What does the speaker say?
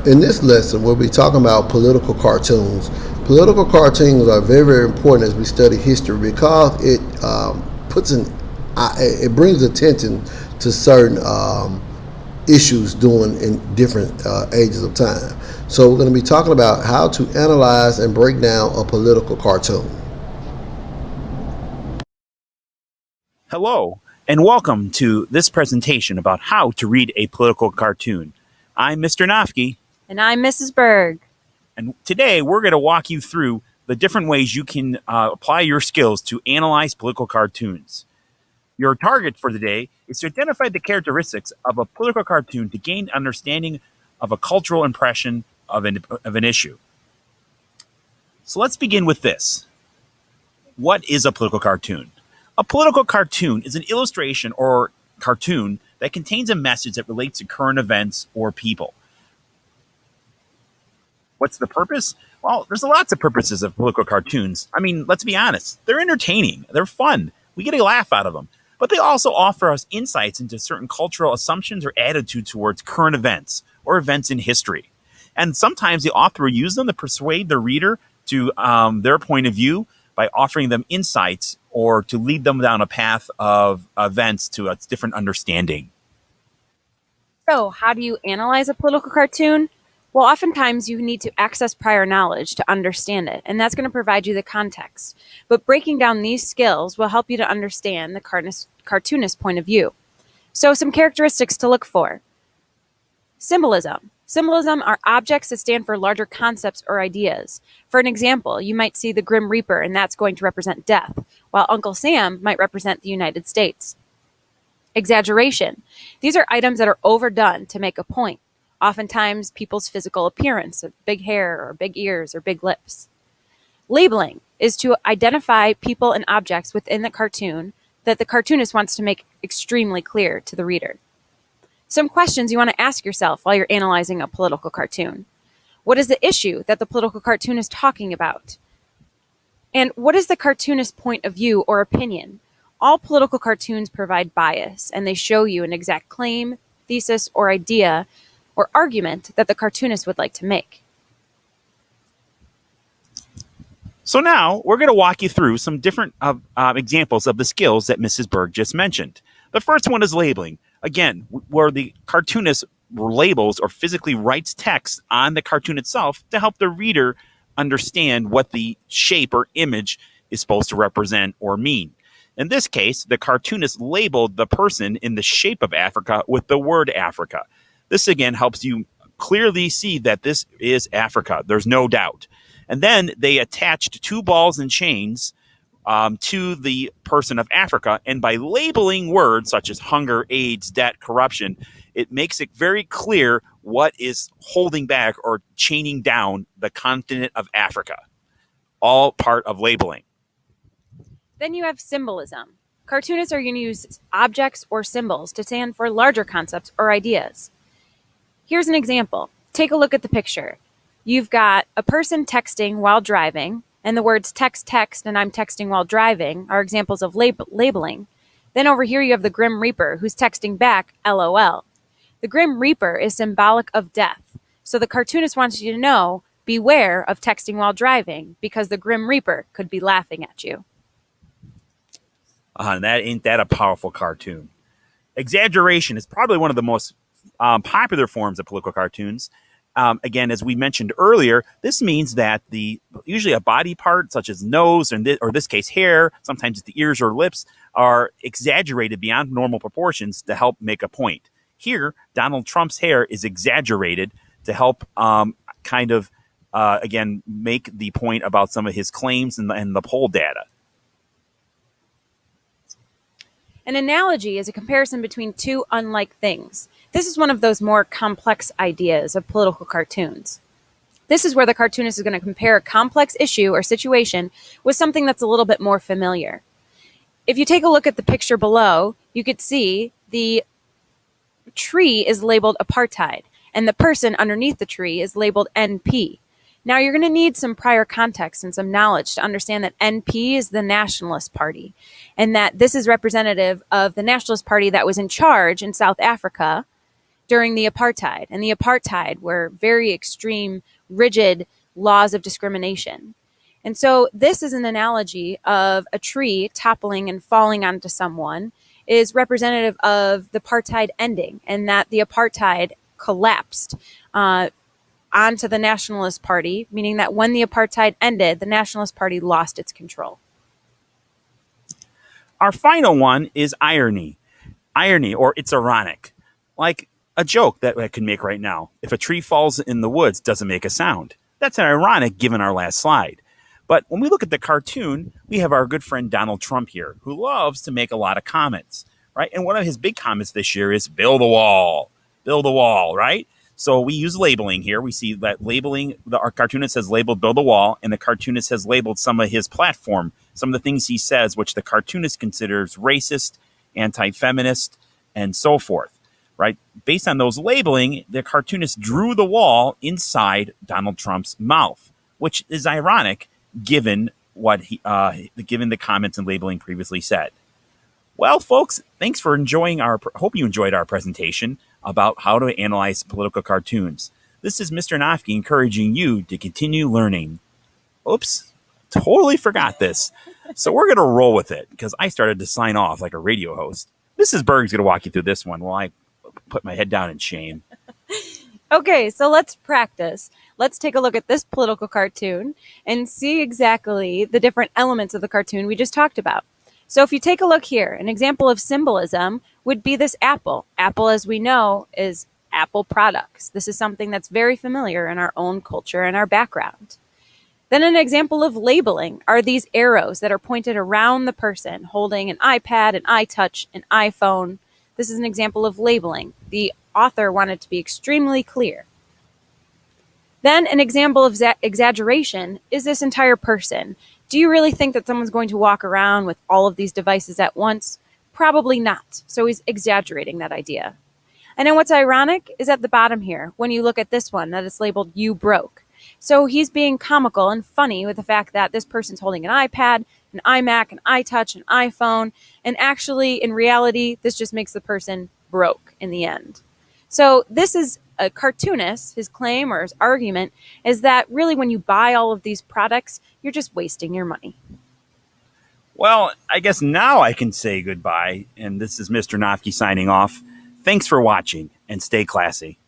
In this lesson, we'll be talking about political cartoons. Political cartoons are very, very important as we study history because it it brings attention to certain issues during in different ages of time. So we're going to be talking about how to analyze and break down a political cartoon. Hello, and welcome to this presentation about how to read a political cartoon. I'm Mr. Nofke. And I'm Mrs. Berg. And today we're going to walk you through the different ways you can apply your skills to analyze political cartoons. Your target for the day is to identify the characteristics of a political cartoon to gain understanding of a cultural impression of an issue. So let's begin with this. What is a political cartoon? A political cartoon is an illustration or cartoon that contains a message that relates to current events or people. What's the purpose? Well, there's lots of purposes of political cartoons. I mean, let's be honest. They're entertaining. They're fun. We get a laugh out of them. But they also offer us insights into certain cultural assumptions or attitudes towards current events or events in history. And sometimes the author will use them to persuade the reader to their point of view by offering them insights or to lead them down a path of events to a different understanding. So, how do you analyze a political cartoon? Well, oftentimes you need to access prior knowledge to understand it, and that's going to provide you the context. But breaking down these skills will help you to understand the cartoonist point of view. So, some characteristics to look for. Symbolism. Symbolism are objects that stand for larger concepts or ideas. For an example, you might see the Grim Reaper, and that's going to represent death, while Uncle Sam might represent the United States. Exaggeration. These are items that are overdone to make a point. Oftentimes, people's physical appearance, of big hair or big ears or big lips. Labeling is to identify people and objects within the cartoon that the cartoonist wants to make extremely clear to the reader. Some questions you want to ask yourself while you're analyzing a political cartoon. What is the issue that the political cartoon is talking about? And what is the cartoonist's point of view or opinion? All political cartoons provide bias, and they show you an exact claim, thesis, or idea or argument that the cartoonist would like to make. So now we're going to walk you through some different examples of the skills that Mrs. Berg just mentioned. The first one is labeling. Again, where the cartoonist labels or physically writes text on the cartoon itself to help the reader understand what the shape or image is supposed to represent or mean. In this case, the cartoonist labeled the person in the shape of Africa with the word Africa. This, again, helps you clearly see that this is Africa. There's no doubt. And then they attached two balls and chains to the person of Africa. And by labeling words such as hunger, AIDS, debt, corruption, it makes it very clear what is holding back or chaining down the continent of Africa. All part of labeling. Then you have symbolism. Cartoonists are going to use objects or symbols to stand for larger concepts or ideas. Here's an example. Take a look at the picture. You've got a person texting while driving, and the words text, text, and I'm texting while driving are examples of labeling. Then over here you have the Grim Reaper who's texting back, LOL. The Grim Reaper is symbolic of death. So the cartoonist wants you to know, beware of texting while driving because the Grim Reaper could be laughing at you. Ain't that a powerful cartoon? Exaggeration is probably one of the most popular forms of political cartoons. Again, as we mentioned earlier, this means that usually a body part such as nose or this case hair, sometimes it's the ears or lips, are exaggerated beyond normal proportions to help make a point. Here, Donald Trump's hair is exaggerated to help again, make the point about some of his claims and the poll data. An analogy is a comparison between two unlike things. This is one of those more complex ideas of political cartoons. This is where the cartoonist is going to compare a complex issue or situation with something that's a little bit more familiar. If you take a look at the picture below, you could see the tree is labeled apartheid, and the person underneath the tree is labeled NP. Now, you're going to need some prior context and some knowledge to understand that NP is the Nationalist Party, and that this is representative of the Nationalist Party that was in charge in South Africa during the apartheid. And the apartheid were very extreme, rigid laws of discrimination. And so this is an analogy of a tree toppling and falling onto someone is representative of the apartheid ending, and that the apartheid collapsed onto the Nationalist Party, meaning that when the apartheid ended, the Nationalist Party lost its control. Our final one is irony. Irony, or it's ironic. Like a joke that I can make right now. If a tree falls in the woods, doesn't make a sound. That's ironic given our last slide. But when we look at the cartoon, we have our good friend Donald Trump here, who loves to make a lot of comments, right? And one of his big comments this year is build a wall. Build a wall, right? So we use labeling here. We see that labeling, our cartoonist has labeled build a wall, and the cartoonist has labeled some of his platform, some of the things he says, which the cartoonist considers racist, anti-feminist, and so forth, right? Based on those labeling, the cartoonist drew the wall inside Donald Trump's mouth, which is ironic given what given the comments and labeling previously said. Well, folks, thanks for enjoying hope you enjoyed our presentation about how to analyze political cartoons. This is Mr. Nofke encouraging you to continue learning. Oops, totally forgot this. So we're going to roll with it because I started to sign off like a radio host. Mrs. Berg's going to walk you through this one while I put my head down in shame. Okay, so let's practice. Let's take a look at this political cartoon and see exactly the different elements of the cartoon we just talked about. So if you take a look here, an example of symbolism would be this apple. Apple, as we know, is Apple products. This is something that's very familiar in our own culture and our background. Then an example of labeling are these arrows that are pointed around the person holding an iPad, an iTouch, an iPhone. This is an example of labeling. The author wanted to be extremely clear. Then an example of exaggeration is this entire person. Do you really think that someone's going to walk around with all of these devices at once? Probably not. So he's exaggerating that idea. And then what's ironic is at the bottom here, when you look at this one that is labeled "you broke." So he's being comical and funny with the fact that this person's holding an iPad, an iMac, an iTouch, an iPhone, and actually, in reality, this just makes the person broke in the end. So this is a cartoonist, his claim or his argument is that really when you buy all of these products, you're just wasting your money. Well, I guess now I can say goodbye, and this is Mr. Nofke signing off. Thanks for watching, and stay classy.